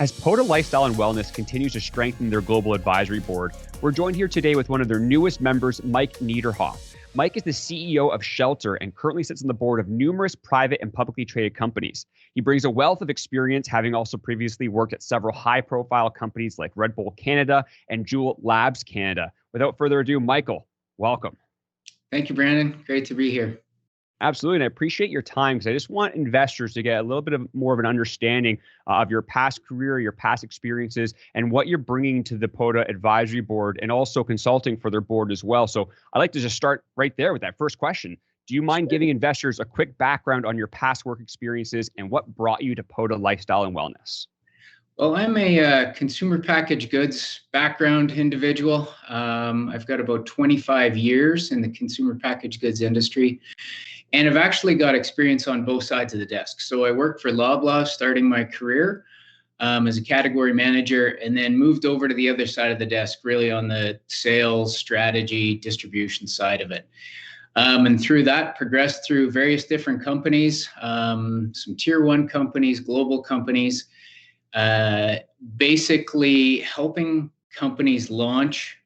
As Poda Lifestyle and Wellness continues to strengthen their global advisory board, we're joined here today with one of their newest members, Mike Nederhoff. Mike is the CEO of Shelter and currently sits on the board of numerous private and publicly traded companies. He brings a wealth of experience, having also previously worked at several high-profile companies like Redbull Canada and JUUL Labs Canada. Without further ado, Michael, welcome. Thank you, Brandon. Great to be here. Absolutely. And I appreciate your time because I just want investors to get a little bit more of an understanding of your past career, your past experiences, and what you're bringing to the PODA advisory board and also consulting for their board as well. So I'd like to just start right there with that first question. Do you mind giving investors a quick background on your past work experiences and what brought you to PODA Lifestyle and Wellness? Well, I'm a consumer packaged goods background individual. I've got about 25 years in the consumer packaged goods industry. And I've actually got experience on both sides of the desk. So I worked for Loblaw starting my career as a category manager, and then moved over to the other side of the desk, really on the sales, strategy, distribution side of it. And through that, progressed through various different companies, some tier one companies, global companies, basically helping companies launch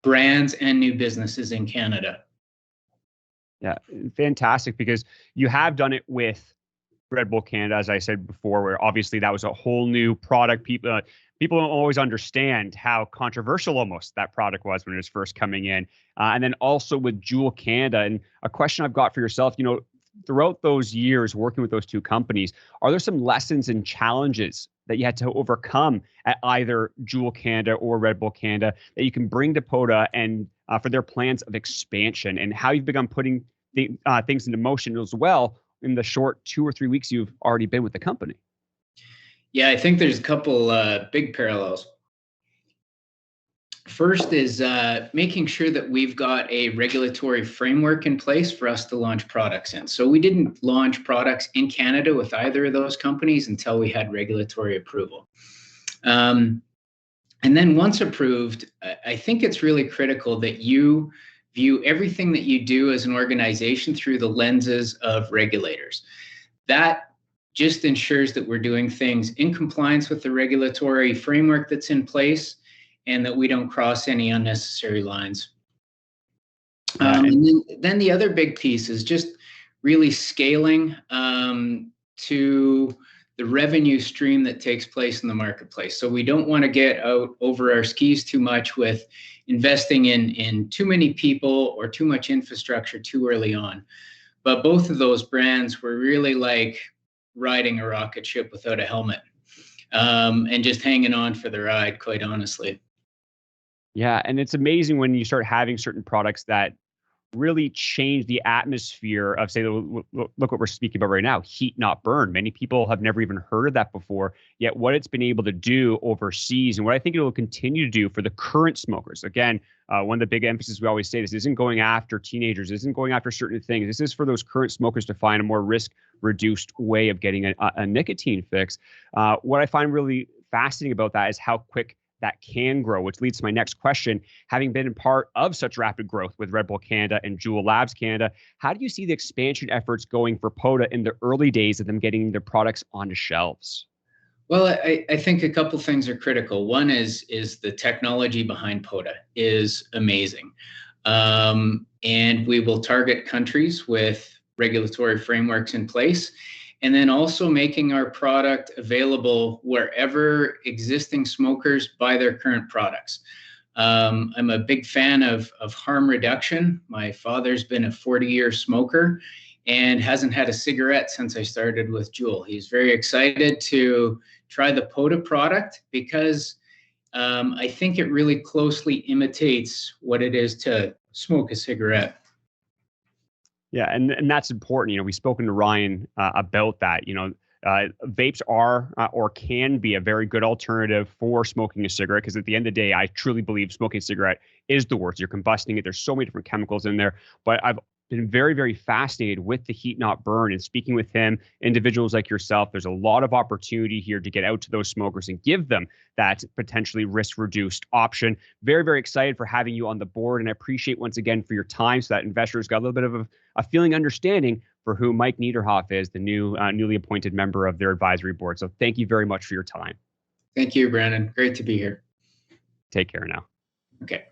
brands and new businesses in Canada. Yeah, fantastic, because you have done it with Redbull Canada, as I said before, where obviously that was a whole new product. People don't always understand how controversial almost that product was when it was first coming in. And then also with JUUL Canada. And a question I've got for yourself, throughout those years working with those two companies, are there some lessons and challenges that you had to overcome at either JUUL Canada or Redbull Canada that you can bring to PODA and for their plans of expansion, and how you've begun putting things into motion as well in the short 2 or 3 weeks you've already been with the company? Yeah, I think there's a couple big parallels. First is making sure that we've got a regulatory framework in place for us to launch products in. So we didn't launch products in Canada with either of those companies until we had regulatory approval. And then once approved, I think it's really critical that you view everything that you do as an organization through the lenses of regulators. That just ensures that we're doing things in compliance with the regulatory framework that's in place, and that we don't cross any unnecessary lines. And then the other big piece is just really scaling to the revenue stream that takes place in the marketplace. So we don't want to get out over our skis too much with investing in too many people or too much infrastructure too early on. But both of those brands were really like riding a rocket ship without a helmet, and just hanging on for the ride, quite honestly. Yeah, and it's amazing when you start having certain products that really change the atmosphere of, say, look what we're speaking about right now, heat not burn. Many people have never even heard of that before, yet what it's been able to do overseas and what I think it will continue to do for the current smokers. Again, one of the big emphasis we always say, this isn't going after teenagers, this isn't going after certain things. This is for those current smokers to find a more risk-reduced way of getting a nicotine fix. What I find really fascinating about that is how quick that can grow, which leads to my next question. Having been a part of such rapid growth with Redbull Canada and JUUL Labs Canada, how do you see the expansion efforts going for PODA in the early days of them getting their products onto shelves? Well, I think a couple things are critical. One is the technology behind PODA is amazing. And we will target countries with regulatory frameworks in place, and then also making our product available wherever existing smokers buy their current products. I'm a big fan of harm reduction. My father's been a 40-year smoker and hasn't had a cigarette since I started with JUUL. He's very excited to try the PODA product because I think it really closely imitates what it is to smoke a cigarette. Yeah, and that's important. We've spoken to Ryan about that. Vapes are or can be a very good alternative for smoking a cigarette, because at the end of the day, I truly believe smoking a cigarette is the worst. You're combusting it. There's so many different chemicals in there. But I've been very, very fascinated with the heat not burn, and speaking with him, individuals like yourself, there's a lot of opportunity here to get out to those smokers and give them that potentially risk reduced option. Very, very excited for having you on the board, and I appreciate once again for your time so that investors got a little bit of a feeling understanding for whom Mike Nederhoff is the newly appointed member of their advisory board. So thank you very much for your time. Thank you, Brandon. Great to be here. Take care now. Okay.